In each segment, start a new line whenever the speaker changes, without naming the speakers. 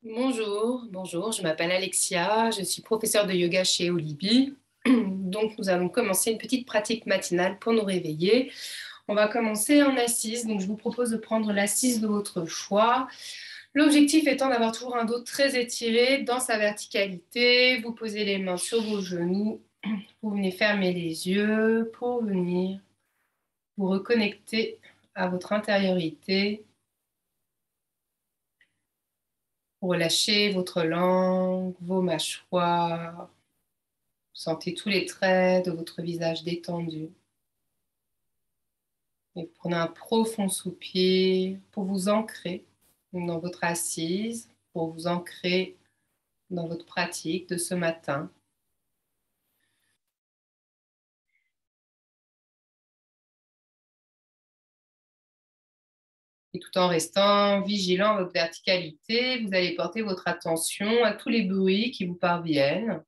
Bonjour, je m'appelle Alexia, je suis professeure de yoga chez Olibi. Donc, nous allons commencer une petite pratique matinale pour nous réveiller. On va commencer en assise, donc je vous propose de prendre l'assise de votre choix. L'objectif étant d'avoir toujours un dos très étiré dans sa verticalité. Vous posez les mains sur vos genoux, vous venez fermer les yeux pour venir vous reconnecter à votre intériorité. Relâchez votre langue, vos mâchoires. Sentez tous les traits de votre visage détendu. Et prenez un profond soupir pour vous ancrer dans votre assise, pour vous ancrer dans votre pratique de ce matin. Et tout en restant vigilant à votre verticalité, vous allez porter votre attention à tous les bruits qui vous parviennent,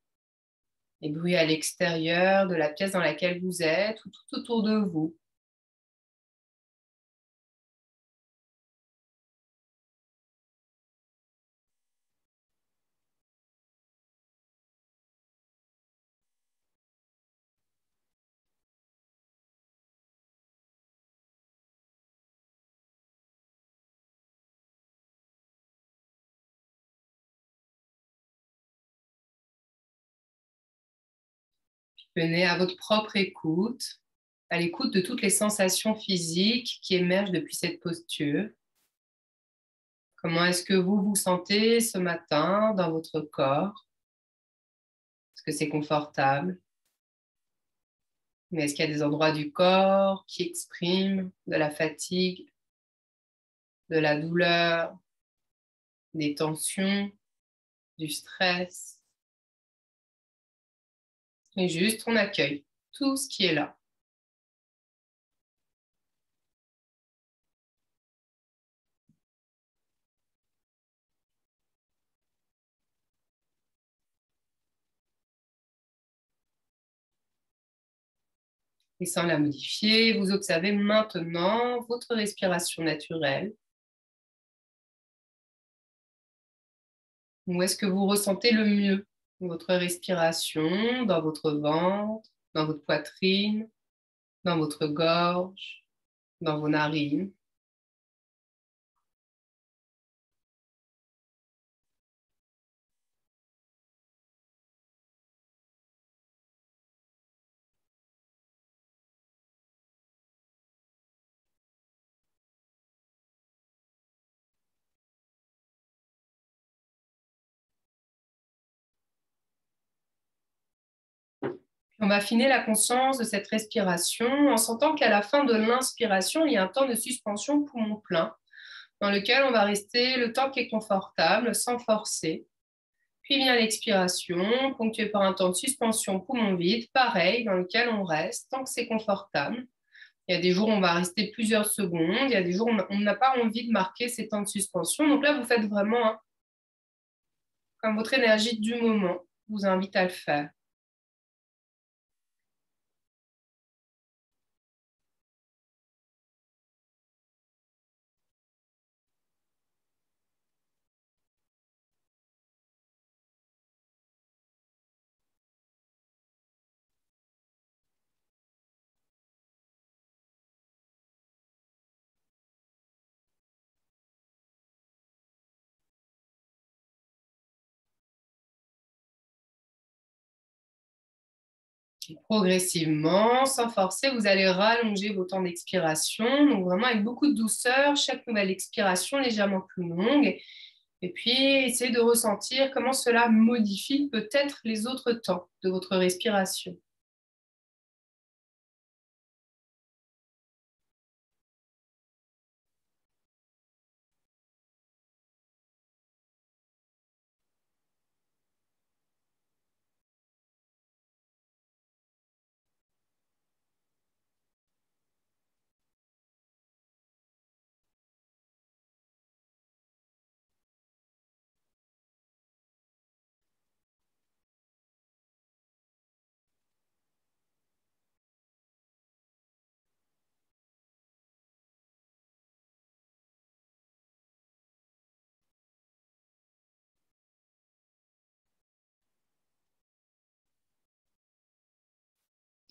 les bruits à l'extérieur de la pièce dans laquelle vous êtes ou tout autour de vous. Venez à votre propre écoute, à l'écoute de toutes les sensations physiques qui émergent depuis cette posture. Comment est-ce que vous vous sentez ce matin dans votre corps? Est-ce que c'est confortable? Mais est-ce qu'il y a des endroits du corps qui expriment de la fatigue, de la douleur, des tensions, du stress? Et juste, on accueille tout ce qui est là. Et sans la modifier, vous observez maintenant votre respiration naturelle. Où est-ce que vous ressentez le mieux votre respiration dans votre ventre, dans votre poitrine, dans votre gorge, dans vos narines? On va affiner la conscience de cette respiration en sentant qu'à la fin de l'inspiration, il y a un temps de suspension poumon plein dans lequel on va rester le temps qui est confortable sans forcer. Puis vient l'expiration, ponctuée par un temps de suspension poumon vide, pareil, dans lequel on reste tant que c'est confortable. Il y a des jours où on va rester plusioù secondes, il y a des jours où on n'a pas envie de marquer ces temps de suspension. Donc là, vous faites vraiment comme votre énergie du moment vous invite à le faire. Progressivement, sans forcer, vous allez rallonger vos temps d'expiration. Donc vraiment avec beaucoup de douceur, chaque nouvelle expiration légèrement plus longue. Et puis, essayez de ressentir comment cela modifie peut-être les autres temps de votre respiration.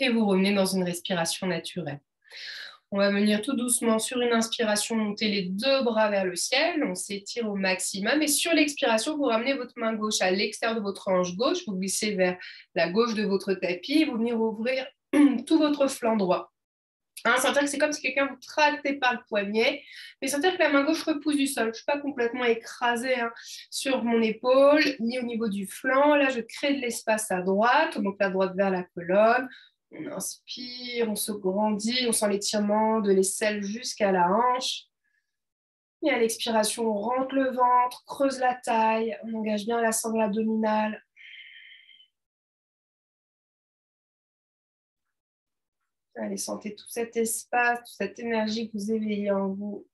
Et vous revenez dans une respiration naturelle. On va venir tout doucement sur une inspiration, monter les deux bras vers le ciel. On s'étire au maximum. Et sur l'expiration, vous ramenez votre main gauche à l'extérieur de votre hanche gauche. Vous glissez vers la gauche de votre tapis et vous venez ouvrir tout votre flanc droit. Sentir que c'est comme si quelqu'un vous tractait par le poignet, mais sentir que la main gauche repousse du sol. Je ne suis pas complètement écrasée sur mon épaule, ni au niveau du flanc. Là, je crée de l'espace à droite, donc la droite vers la colonne. On inspire, on se grandit, on sent l'étirement de l'aisselle jusqu'à la hanche. Et à l'expiration, on rentre le ventre, creuse la taille, on engage bien la sangle abdominale. Allez, sentez tout cet espace, toute cette énergie que vous éveillez en vous.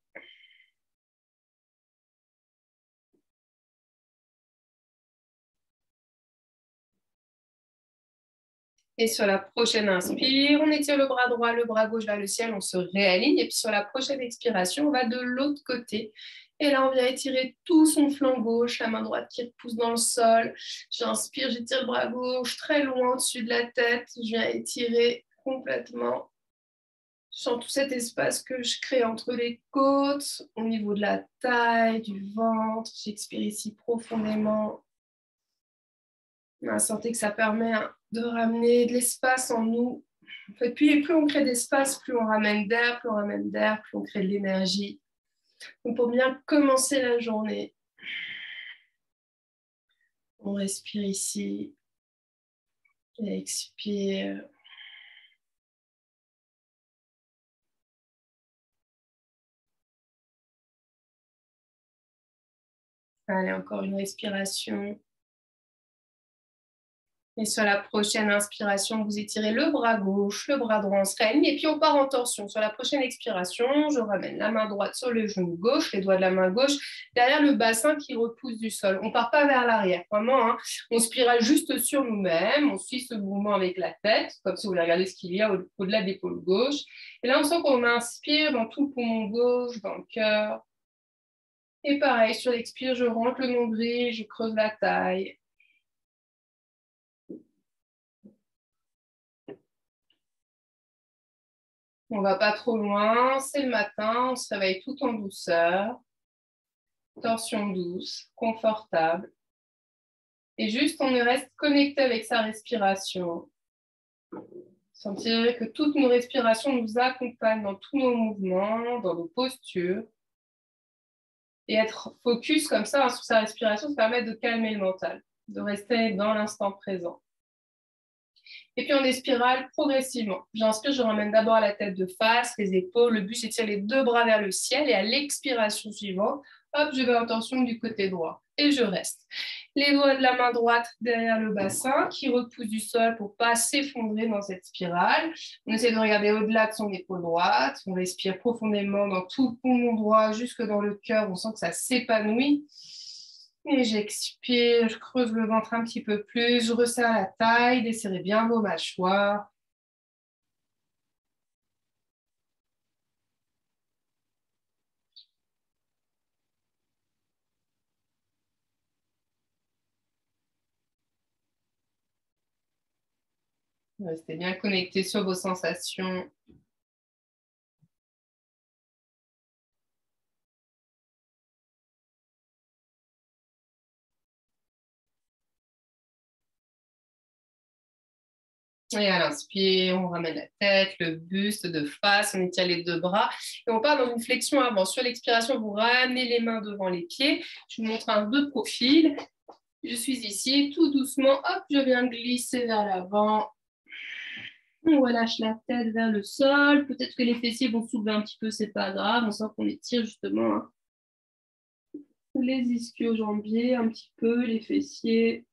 Et sur la prochaine inspire, on étire le bras droit, le bras gauche vers le ciel, on se réaligne. Et puis sur la prochaine expiration, on va de l'autre côté. Et là, on vient étirer tout son flanc gauche, la main droite qui repousse dans le sol. J'inspire, j'étire le bras gauche très loin au-dessus de la tête. Je viens étirer complètement. Je sens tout cet espace que je crée entre les côtes, au niveau de la taille, du ventre. J'expire ici profondément. Sentez que ça permet de ramener de l'espace en nous. En fait, plus on crée d'espace, plus on ramène d'air, plus on crée de l'énergie. Donc, pour bien commencer la journée, on respire ici et expire. Allez, encore une respiration. Et sur la prochaine inspiration, vous étirez le bras gauche, le bras droit, on se réaligne et puis on part en torsion. Sur la prochaine expiration, je ramène la main droite sur le genou gauche, les doigts de la main gauche derrière le bassin qui repousse du sol. On ne part pas vers l'arrière, vraiment. On spirale juste sur nous-mêmes, on suit ce mouvement avec la tête, comme si vous voulez regarder ce qu'il y a au-delà de l'épaule gauche. Et là, on sent qu'on inspire dans tout le poumon gauche, dans le cœur. Et pareil, sur l'expire, je rentre le nombril, je creuse la taille. On ne va pas trop loin, c'est le matin, on se réveille tout en douceur, torsion douce, confortable. Et juste, on reste connecté avec sa respiration. Sentir que toutes nos respirations nous accompagnent dans tous nos mouvements, dans nos postures. Et être focus comme ça sur sa respiration, ça permet de calmer le mental, de rester dans l'instant présent. Et puis on expirale progressivement. J'inspire, je ramène d'abord la tête de face, les épaules. Le but, c'est de tirer les deux bras vers le ciel. Et à l'expiration suivante, hop, je vais en tension du côté droit. Et je reste. Les doigts de la main droite derrière le bassin qui repousse du sol pour ne pas s'effondrer dans cette spirale. On essaie de regarder au-delà de son épaule droite. On respire profondément dans tout le poumon droit, jusque dans le cœur. On sent que ça s'épanouit. Et j'expire, je creuse le ventre un petit peu plus, je resserre la taille, desserrez bien vos mâchoires. Restez bien connectés sur vos sensations. Et à l'inspire, on ramène la tête, le buste de face, on étire les deux bras et on part dans une flexion avant. Sur l'expiration, vous ramenez les mains devant les pieds. Je vous montre un de profil. Je suis ici, tout doucement, hop, je viens glisser vers l'avant. On relâche la tête vers le sol. Peut-être que les fessiers vont soulever un petit peu, c'est pas grave. On sent qu'on étire justement les ischio-jambiers un petit peu, les fessiers.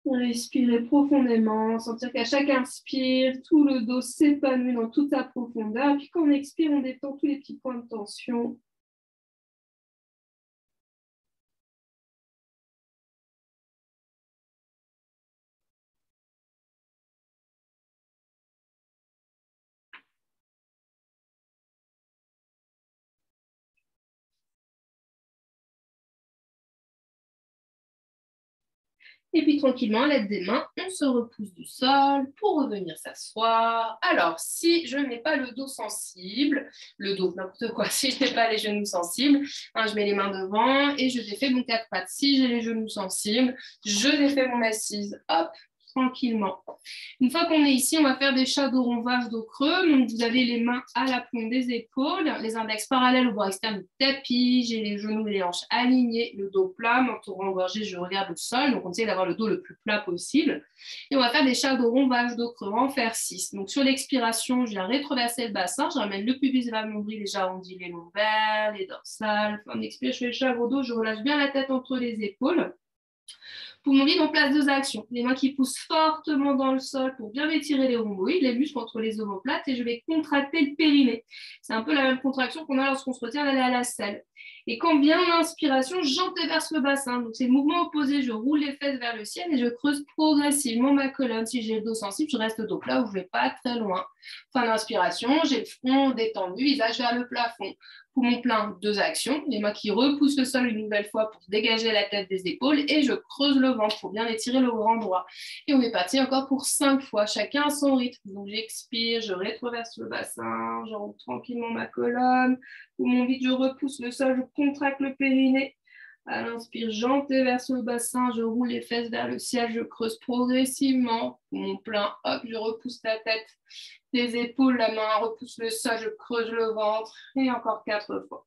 Respirez profondément, sentir qu'à chaque inspire, tout le dos s'épanouit dans toute sa profondeur. Puis quand on expire, on détend tous les petits points de tension. Et puis tranquillement, à l'aide des mains, on se repousse du sol pour revenir s'asseoir. Alors, si je n'ai pas le dos sensible, le dos, n'importe quoi, si je n'ai pas les genoux sensibles, hein, je mets les mains devant et je défais mon quatre pattes. Si j'ai les genoux sensibles, je défais mon assise. Hop, tranquillement. Une fois qu'on est ici, on va faire des chats dos rond, vache, dos creux. Donc, vous avez les mains à l'aplomb des épaules, les index parallèles au bord externe du tapis. J'ai les genoux et les hanches alignés, le dos plat, menton engorgé, je regarde le sol. Donc, on essaie d'avoir le dos le plus plat possible. Et on va faire des chats dos rond, vache, dos creux. On va en faire 6. Donc, sur l'expiration, je viens rétroverser le bassin. Je ramène le pubis vers le nombril et j'arrondis les lombaires, les dorsales. Enfin, on expire, je fais le chat au dos. Je relâche bien la tête entre les épaules. Pour mon vide, on place 2 actions. Les mains qui poussent fortement dans le sol pour bien étirer les rhomboïdes, les muscles entre les omoplates, et je vais contracter le périnée. C'est un peu la même contraction qu'on a lorsqu'on se retient d'aller à la selle. Et quand vient l'inspiration, j'antéverse le bassin. Donc c'est le mouvement opposé. Je roule les fesses vers le ciel et je creuse progressivement ma colonne. Si j'ai le dos sensible, je reste dos plat ou je ne vais pas très loin. Fin d'inspiration, j'ai le front détendu, visage vers le plafond. Poumon plein, 2 actions. Les mains qui repoussent le sol une nouvelle fois pour dégager la tête des épaules et je creuse le ventre pour bien étirer le grand droit. Et on est parti encore pour 5 fois, chacun à son rythme. Donc j'expire, je rétroverse le bassin, je rentre tranquillement ma colonne. Poumon vide, je repousse le sol, je contracte le périnée. À l'inspire, j'antéverse le bassin, je roule les fesses vers le ciel, je creuse progressivement. Poumon plein, hop, je repousse la tête des épaules, la main repousse le sol, je creuse le ventre. Et encore 4 fois.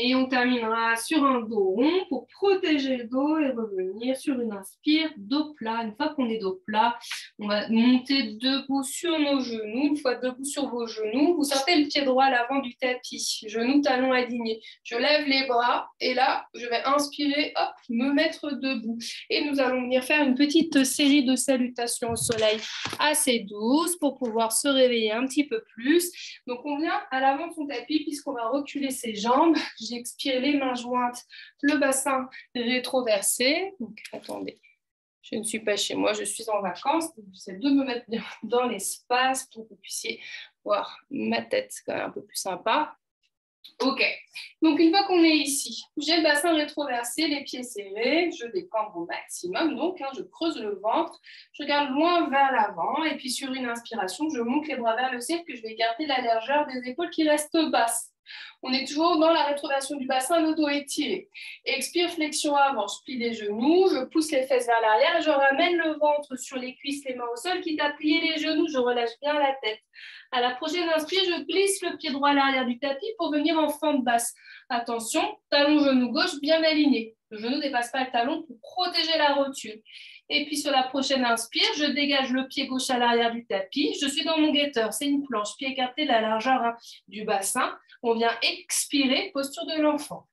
Et on terminera sur un dos rond pour protéger le dos et revenir sur une inspire, dos plat. Une fois qu'on est dos plat, on va monter debout sur nos genoux. Une fois debout sur vos genoux, vous sortez le pied droit à l'avant du tapis. Genoux, talons alignés. Je lève les bras et là, je vais inspirer, hop, me mettre debout. Et nous allons venir faire une petite série de salutations au soleil assez douces pour pouvoir se réveiller un petit peu plus. Donc, on vient à l'avant de son tapis puisqu'on va reculer ses jambes. J'expire les mains jointes, le bassin rétroversé. Donc, attendez, je ne suis pas chez moi, je suis en vacances. J'essaie de me mettre bien dans l'espace pour que vous puissiez voir ma tête, c'est quand même un peu plus sympa. Ok, donc une fois qu'on est ici, j'ai le bassin rétroversé, les pieds serrés, je décambre au maximum, donc je creuse le ventre, je regarde loin vers l'avant, et puis sur une inspiration, je monte les bras vers le ciel, que je vais garder la largeur des épaules qui restent basses. On est toujours dans la rétroversion du bassin, le dos étiré. Expire, flexion avant, je plie les genoux, je pousse les fesses vers l'arrière, et je ramène le ventre sur les cuisses, les mains au sol, quitte à plier les genoux, je relâche bien la tête. À la prochaine inspire, je glisse le pied droit à l'arrière du tapis pour venir en fente basse. Attention, talon genou gauche bien aligné. Le genou ne dépasse pas le talon pour protéger la rotule. Et puis sur la prochaine inspire, je dégage le pied gauche à l'arrière du tapis. Je suis dans mon guetteur, c'est une planche, pied écarté de la largeur du bassin. On vient expirer, posture de l'enfant.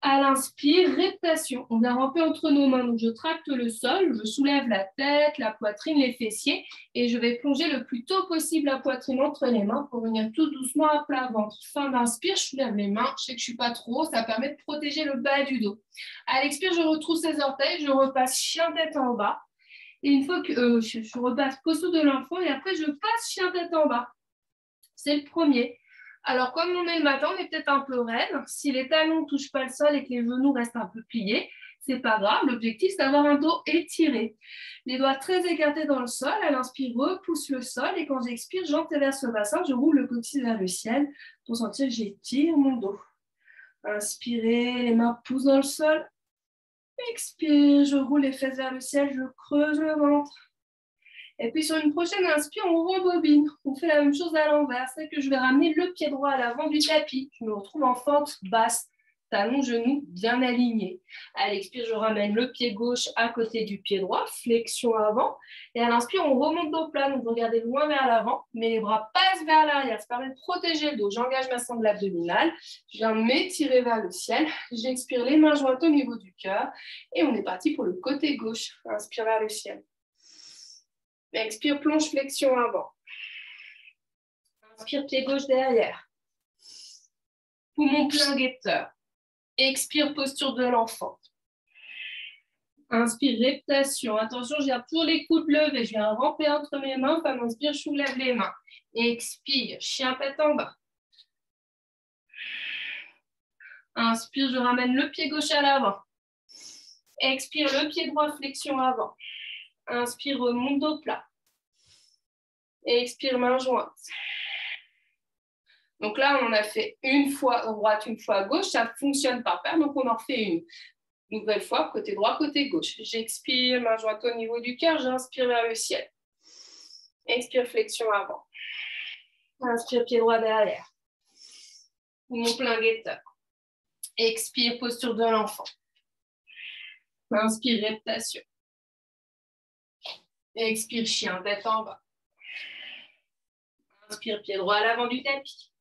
À l'inspire, reptation. On vient ramper entre nos mains. Donc, je tracte le sol, je soulève la tête, la poitrine, les fessiers et je vais plonger le plus tôt possible la poitrine entre les mains pour venir tout doucement à plat ventre. Fin d'inspire, je soulève les mains. Je sais que je ne suis pas trop haut, ça permet de protéger le bas du dos. À l'expire, je retrousse les orteils, je repasse chien tête en bas. Et une fois que je repasse posture de l'enfant et après, je passe chien tête en bas. C'est le premier. Alors, comme on est le matin, on est peut-être un peu raide. Si les talons ne touchent pas le sol et que les genoux restent un peu pliés, c'est pas grave. L'objectif, c'est d'avoir un dos étiré. Les doigts très écartés dans le sol. À l'inspire, repousse le sol. Et quand j'expire, j'antéverse le bassin. Je roule le coccyx vers le ciel pour sentir que j'étire mon dos. Inspirez, les mains poussent dans le sol. Expire, je roule les fesses vers le ciel. Je creuse le ventre. Et puis sur une prochaine inspire, on rebobine. On fait la même chose à l'envers. C'est que je vais ramener le pied droit à l'avant du tapis. Je me retrouve en fente basse. Talons, genoux bien alignés. À l'expire, je ramène le pied gauche à côté du pied droit, flexion avant. Et à l'inspire, on remonte dos plat. Donc, vous regardez loin vers l'avant, mais les bras passent vers l'arrière. Ça permet de protéger le dos. J'engage ma sangle abdominale. Je viens m'étirer vers le ciel. J'expire les mains jointes au niveau du cœur. Et on est parti pour le côté gauche. Inspire vers le ciel. Expire, plonge, flexion avant. Inspire, pied gauche derrière. Poumon plein guetteur. Expire, posture de l'enfant. Inspire, reptation. Attention, je garde toujours les coudes levés. Je viens ramper entre mes mains. Femme inspire, je soulève les mains. Expire, chien tête en bas. Inspire, je ramène le pied gauche à l'avant. Expire, le pied droit, flexion avant. Inspire, remonte dos plat. Expire, main jointe. Donc là, on a fait une fois à droite, une fois à gauche. Ça fonctionne par paire, donc on en refait une. Nouvelle fois, côté droit, côté gauche. J'expire, main jointe au niveau du cœur. J'inspire vers le ciel. Expire, flexion avant. Inspire, pied droit derrière. Poumon plein guetteur. Expire, posture de l'enfant. Inspire, reptation. Expire, chien, tête en bas. Inspire, pied droit à l'avant du tapis.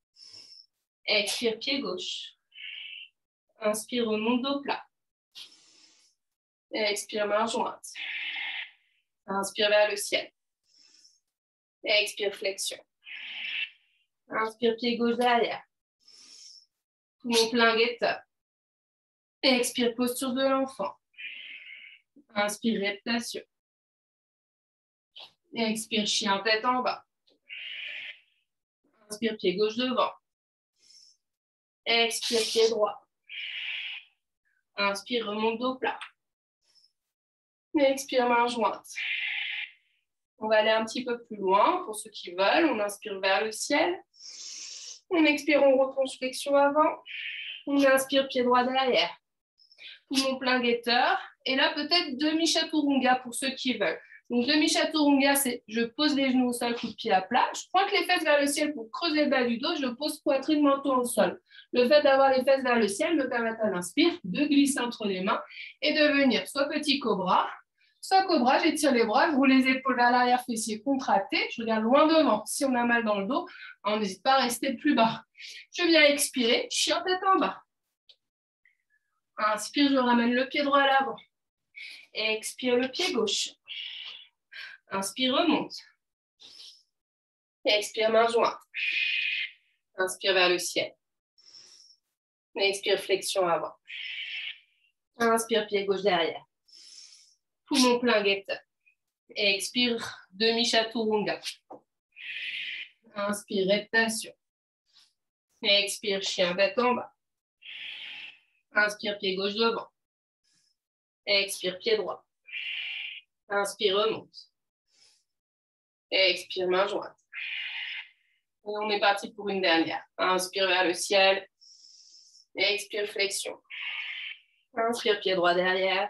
Expire, pied gauche. Inspire, remonte dos plat. Expire, main jointe. Inspire vers le ciel. Expire, flexion. Inspire, pied gauche derrière. Poumon plein guetteur. Expire, posture de l'enfant. Inspire, reptation. Expire, chien, tête en bas. Inspire, pied gauche devant. Expire, pied droit. Inspire, remonte dos plat. Expire, main jointe. On va aller un petit peu plus loin pour ceux qui veulent. On inspire vers le ciel. On expire, on replonge flexion avant. On inspire, pied droit derrière. Poumon plein guetteur. Et là, peut-être demi-chaturanga pour ceux qui veulent. Donc, demi-chaturanga, c'est je pose les genoux au sol, coup de pied à plat. Je pointe les fesses vers le ciel pour creuser le bas du dos. Je pose poitrine, menton au sol. Le fait d'avoir les fesses vers le ciel me permet à l'inspire de glisser entre les mains et de venir soit petit cobra, soit cobra. J'étire les bras, je roule les épaules vers l'arrière, fessiers contractés. Je regarde loin devant. Si on a mal dans le dos, on n'hésite pas à rester plus bas. Je viens expirer, chien tête en bas. Inspire, je ramène le pied droit à l'avant. Expire le pied gauche. Inspire, remonte. Expire, main jointe. Inspire vers le ciel. Expire, flexion avant. Inspire, pied gauche derrière. Poumon plein guetteur. Expire, demi-chaturanga. Inspire, reptation. Expire, chien tête en bas. Inspire, pied gauche devant. Expire, pied droit. Inspire, remonte. Expire, main jointe. Et on est parti pour une dernière. Inspire vers le ciel. Expire, flexion. Inspire, pied droit derrière.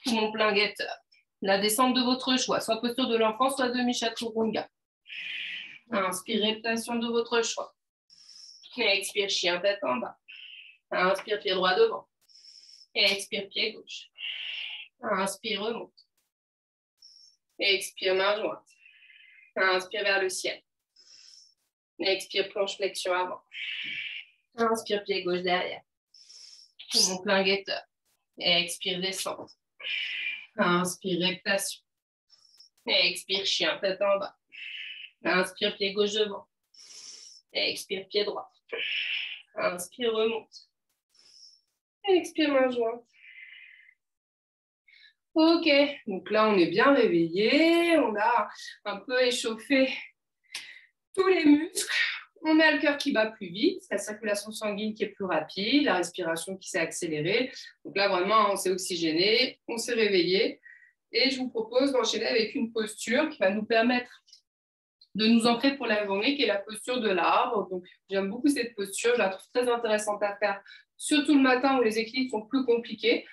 Poumon plein guetteur. La descente de votre choix, soit posture de l'enfant, soit demi-chaturanga. Inspire, reptation de votre choix. Expire, chien tête en bas. Inspire, pied droit devant. Expire, pied gauche. Inspire, remonte. Expire, main jointe. Inspire vers le ciel. Expire, plonge flexion avant. Inspire, pied gauche derrière. Poumon plein guetteur. Expire, descente. Inspire, reptation. Expire, chien tête en bas. Inspire, pied gauche devant. Expire, pied droit. Inspire, remonte. Expire, main jointe. Ok, donc là, on est bien réveillé. On a un peu échauffé tous les muscles. On a le cœur qui bat plus vite, la circulation sanguine qui est plus rapide, la respiration qui s'est accélérée. Donc là, vraiment, on s'est oxygéné, on s'est réveillé. Et je vous propose d'enchaîner avec une posture qui va nous permettre de nous ancrer pour la journée, qui est la posture de l'arbre. Donc, j'aime beaucoup cette posture, je la trouve très intéressante à faire, surtout le matin où les équilibres sont plus compliqués.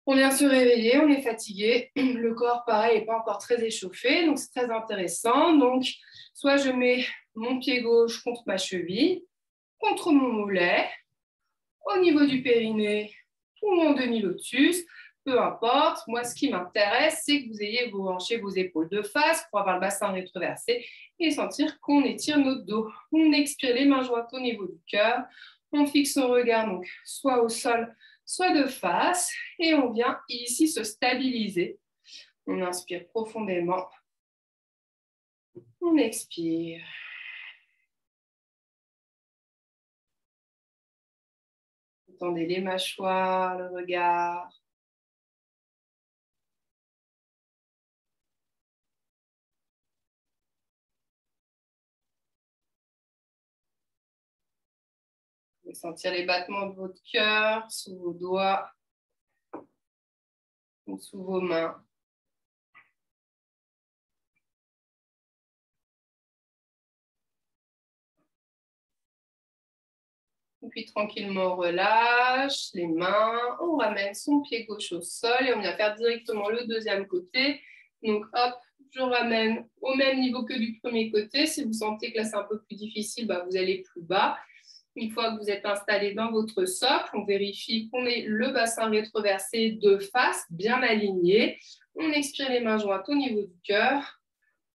On vient se réveiller, on est fatigué. Le corps, pareil, n'est pas encore très échauffé, donc c'est très intéressant. Donc, soit je mets mon pied gauche contre ma cheville, contre mon mollet, au niveau du périnée ou mon demi-lotus, peu importe. Moi, ce qui m'intéresse, c'est que vous ayez vos hanches, vos épaules de face pour avoir le bassin rétroversé et sentir qu'on étire notre dos. On expire les mains jointes au niveau du cœur. On fixe son regard donc soit au sol, soit de face. Et on vient ici se stabiliser. On inspire profondément. On expire. Tendez les mâchoires, le regard. Vous pouvez sentir les battements de votre cœur sous vos doigts ou sous vos mains. Et puis tranquillement, on relâche les mains, on ramène son pied gauche au sol et on vient faire directement le deuxième côté. Donc hop, je ramène au même niveau que du premier côté. Si vous sentez que là c'est un peu plus difficile, bah, vous allez plus bas. Une fois que vous êtes installé dans votre socle, on vérifie qu'on ait le bassin rétroversé de face, bien aligné. On expire les mains jointes au niveau du cœur.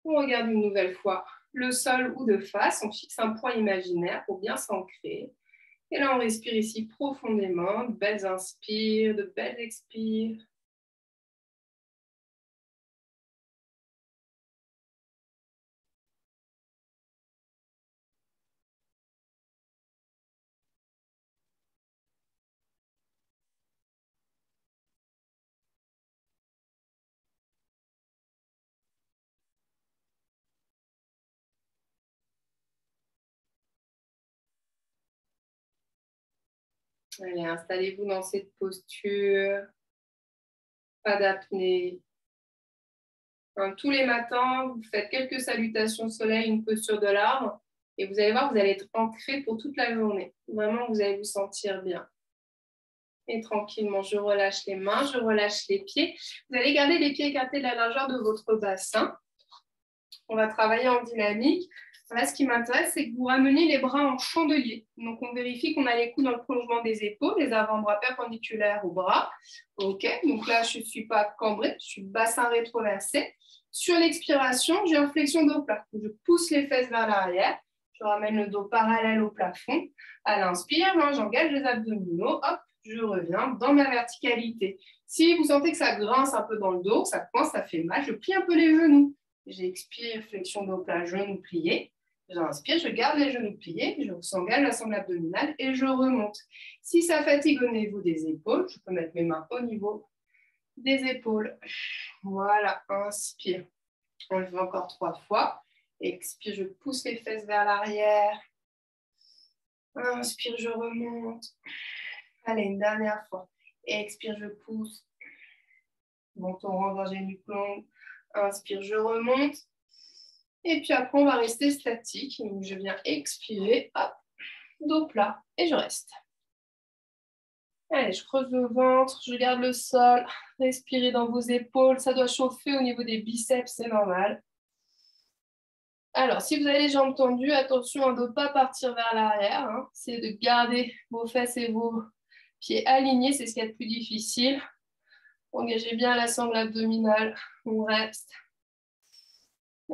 On regarde une nouvelle fois le sol ou de face. On fixe un point imaginaire pour bien s'ancrer. Et là, on respire ici profondément. De belles inspires, de belles expires. Allez, installez-vous dans cette posture. Pas d'apnée. Tous les matins, vous faites quelques salutations au soleil, une posture de l'arbre. Et vous allez voir, vous allez être ancré pour toute la journée. Vraiment, vous allez vous sentir bien. Et tranquillement, je relâche les mains, je relâche les pieds. Vous allez garder les pieds écartés de la largeur de votre bassin. On va travailler en dynamique. Là, ce qui m'intéresse, c'est que vous rameniez les bras en chandelier. Donc, on vérifie qu'on a les coudes dans le prolongement des épaules, les avant-bras perpendiculaires aux bras. OK, donc là, je ne suis pas cambrée, je suis bassin rétroversé. Sur l'expiration, j'ai une flexion dos plat. Je pousse les fesses vers l'arrière. Je ramène le dos parallèle au plafond. À l'inspire, j'engage les abdominaux. Hop, je reviens dans ma verticalité. Si vous sentez que ça grince un peu dans le dos, ça coince, ça fait mal, je plie un peu les genoux. J'expire, flexion dos plat, genoux pliés. J'inspire, je garde les genoux pliés, je s'engage la sangle abdominale et je remonte. Si ça fatigue au niveau des épaules, je peux mettre mes mains au niveau des épaules. Voilà, inspire. On le fait encore 3 fois. Expire, je pousse les fesses vers l'arrière. Inspire, je remonte. Allez, une dernière fois. Expire, je pousse. Menton rentre, nuque longue. Inspire, je remonte. Et puis après, on va rester statique. Donc, je viens expirer, hop, dos plat, et je reste. Allez, je creuse le ventre, je garde le sol. Respirez dans vos épaules. Ça doit chauffer au niveau des biceps, c'est normal. Alors, si vous avez les jambes tendues, attention à ne pas partir vers l'arrière. C'est de garder vos fesses et vos pieds alignés. C'est ce qui est le plus difficile. Engagez bien la sangle abdominale. On reste.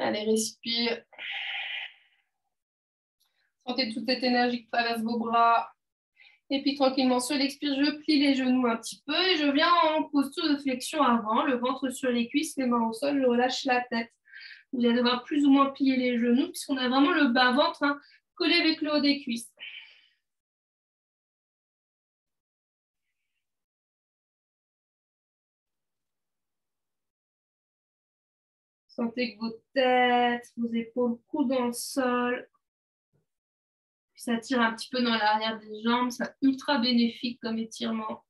Allez, respire. Sentez toute cette énergie qui traverse vos bras. Et puis tranquillement sur l'expire, je plie les genoux un petit peu et je viens en posture de flexion avant, le ventre sur les cuisses, les mains au sol, je relâche la tête. Vous allez devoir plus ou moins plier les genoux puisqu'on a vraiment le bas-ventre collé avec le haut des cuisses. Sentez que votre tête, vos épaules coulent dans le sol. Puis ça tire un petit peu dans l'arrière des jambes, c'est ultra bénéfique comme étirement.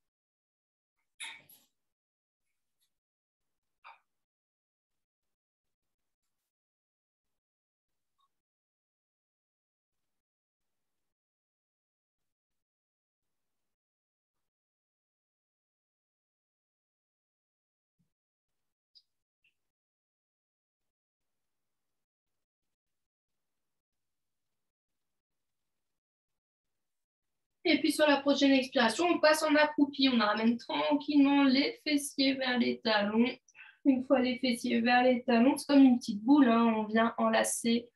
Et puis sur la prochaine expiration, on passe en accroupi. On ramène tranquillement les fessiers vers les talons. Une fois les fessiers vers les talons, c'est comme une petite boule, hein. On vient enlacer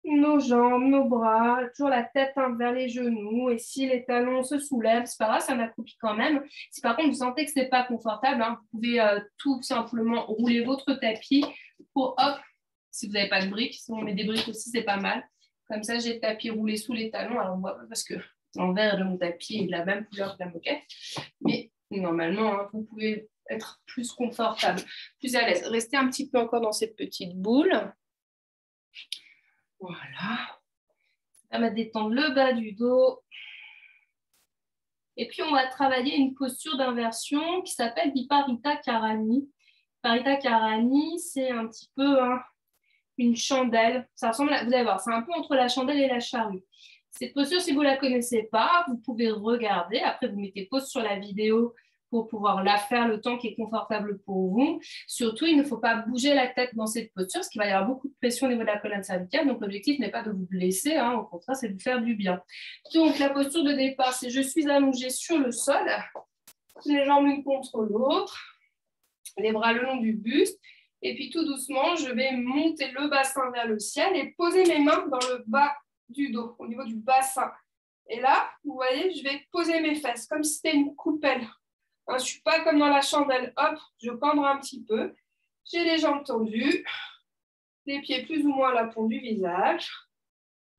nos jambes, nos bras, toujours la tête vers les genoux. Et si les talons se soulèvent, c'est pas grave, c'est un accroupi quand même. Si par contre vous sentez que c'est pas confortable, hein, vous pouvez tout simplement rouler votre tapis pour, hop, si vous n'avez pas de briques, si on met des briques aussi, c'est pas mal. Comme ça, j'ai le tapis roulé sous les talons. Alors, on voit pas parce que l'envers de mon tapis est de la même couleur que la moquette. Mais normalement, hein, vous pouvez être plus confortable, plus à l'aise. Restez un petit peu encore dans cette petite boule. Voilà. Ça va détendre le bas du dos. Et puis, on va travailler une posture d'inversion qui s'appelle Viparita Karani. Viparita Karani, c'est un petit peu une chandelle. Ça ressemble à, vous allez voir, c'est un peu entre la chandelle et la charrue. Cette posture, si vous ne la connaissez pas, vous pouvez regarder. Après, vous mettez pause sur la vidéo pour pouvoir la faire le temps qui est confortable pour vous. Surtout, il ne faut pas bouger la tête dans cette posture, parce qu'il va y avoir beaucoup de pression au niveau de la colonne cervicale. Donc, l'objectif n'est pas de vous blesser, hein, au contraire, c'est de vous faire du bien. Donc, la posture de départ, c'est je suis allongée sur le sol, les jambes l'une contre l'autre, les bras le long du buste. Et puis, tout doucement, je vais monter le bassin vers le ciel et poser mes mains dans le bas du dos, au niveau du bassin. Et là, vous voyez, je vais poser mes fesses comme si c'était une coupelle. Je ne suis pas comme dans la chandelle, hop, je cambre un petit peu. J'ai les jambes tendues, les pieds plus ou moins à la pointe du visage.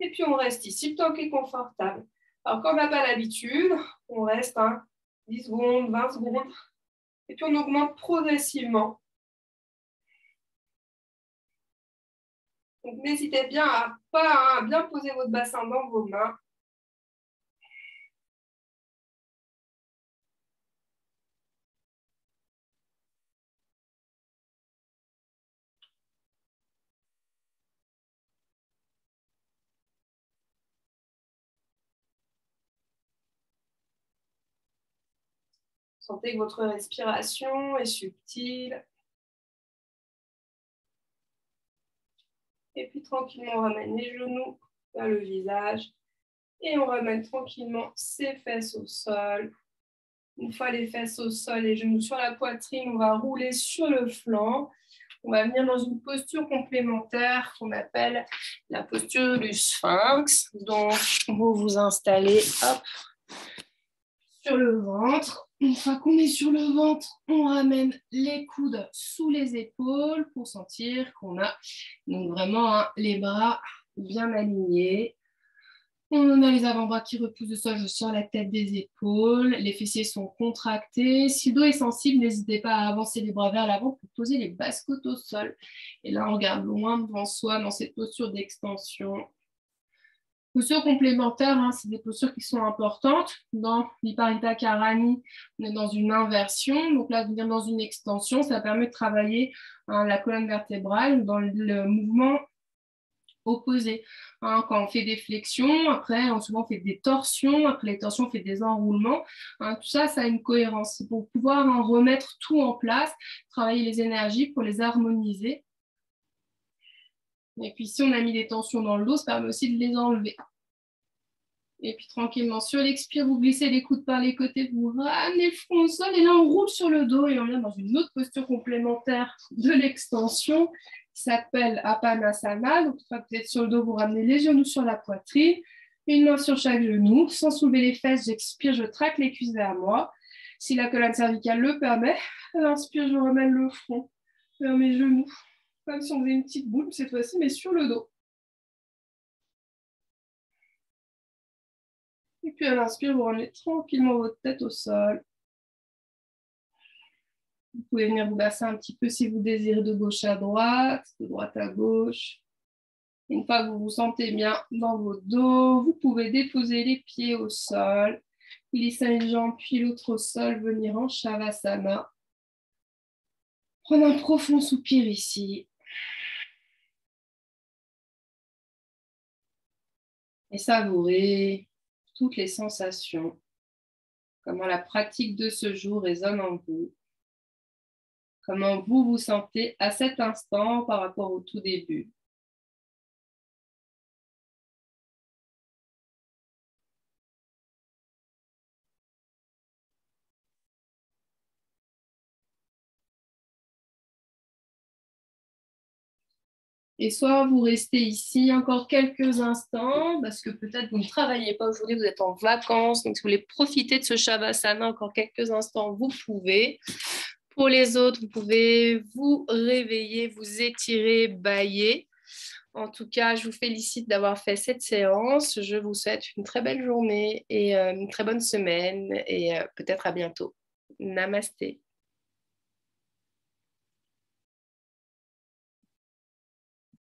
Et puis, on reste ici, le temps qui est confortable. Alors, quand on n'a pas l'habitude, on reste 10 secondes, 20 secondes. Et puis, on augmente progressivement. Donc, n'hésitez bien à bien poser votre bassin dans vos mains. Sentez que votre respiration est subtile. Et puis, tranquillement, on ramène les genoux vers le visage. Et on ramène tranquillement ses fesses au sol. Une fois les fesses au sol, les genoux sur la poitrine, on va rouler sur le flanc. On va venir dans une posture complémentaire qu'on appelle la posture du sphinx. Donc, vous vous installez sur le ventre. Une fois qu'on est sur le ventre, on ramène les coudes sous les épaules pour sentir qu'on a donc vraiment les bras bien alignés. On a les avant-bras qui repoussent le sol, je sors la tête des épaules, les fessiers sont contractés. Si le dos est sensible, n'hésitez pas à avancer les bras vers l'avant pour poser les basses côtes au sol. Et là, on regarde loin devant soi dans cette posture d'extension. Postures complémentaires, c'est des postures qui sont importantes. Dans Viparita Karani, on est dans une inversion. Donc là, venir dans une extension, ça permet de travailler la colonne vertébrale dans le mouvement opposé. Quand on fait des flexions, après, souvent on fait des torsions, après les torsions, on fait des enroulements. Tout ça, ça a une cohérence. C'est pour pouvoir en remettre tout en place, travailler les énergies pour les harmoniser. Et puis, si on a mis des tensions dans le dos, ça permet aussi de les enlever. Et puis, tranquillement, sur l'expire, vous glissez les coudes par les côtés, vous ramenez le front au sol, et là, on roule sur le dos, et on vient dans une autre posture complémentaire de l'extension, qui s'appelle Apanasana. Donc, une fois que vous êtes sur le dos, vous ramenez les genoux sur la poitrine, une main sur chaque genou. Sans soulever les fesses, j'expire, je traque les cuisses vers moi. Si la colonne cervicale le permet, à l'inspire, je remets le front vers mes genoux, comme si on faisait une petite boule cette fois-ci, mais sur le dos. Et puis à l'inspire, vous ramenez tranquillement votre tête au sol. Vous pouvez venir vous basser un petit peu si vous désirez de gauche à droite, de droite à gauche. Une fois que vous vous sentez bien dans votre dos, vous pouvez déposer les pieds au sol, glisser une jambe puis l'autre au sol, venir en Shavasana. Prenez un profond soupir ici. Et savourez toutes les sensations, comment la pratique de ce jour résonne en vous, comment vous vous sentez à cet instant par rapport au tout début. Et soit vous restez ici encore quelques instants, parce que peut-être vous ne travaillez pas aujourd'hui, vous êtes en vacances, donc si vous voulez profiter de ce Shavasana encore quelques instants, vous pouvez. Pour les autres, vous pouvez vous réveiller, vous étirer, bâiller. En tout cas, je vous félicite d'avoir fait cette séance. Je vous souhaite une très belle journée et une très bonne semaine et peut-être à bientôt. Namasté.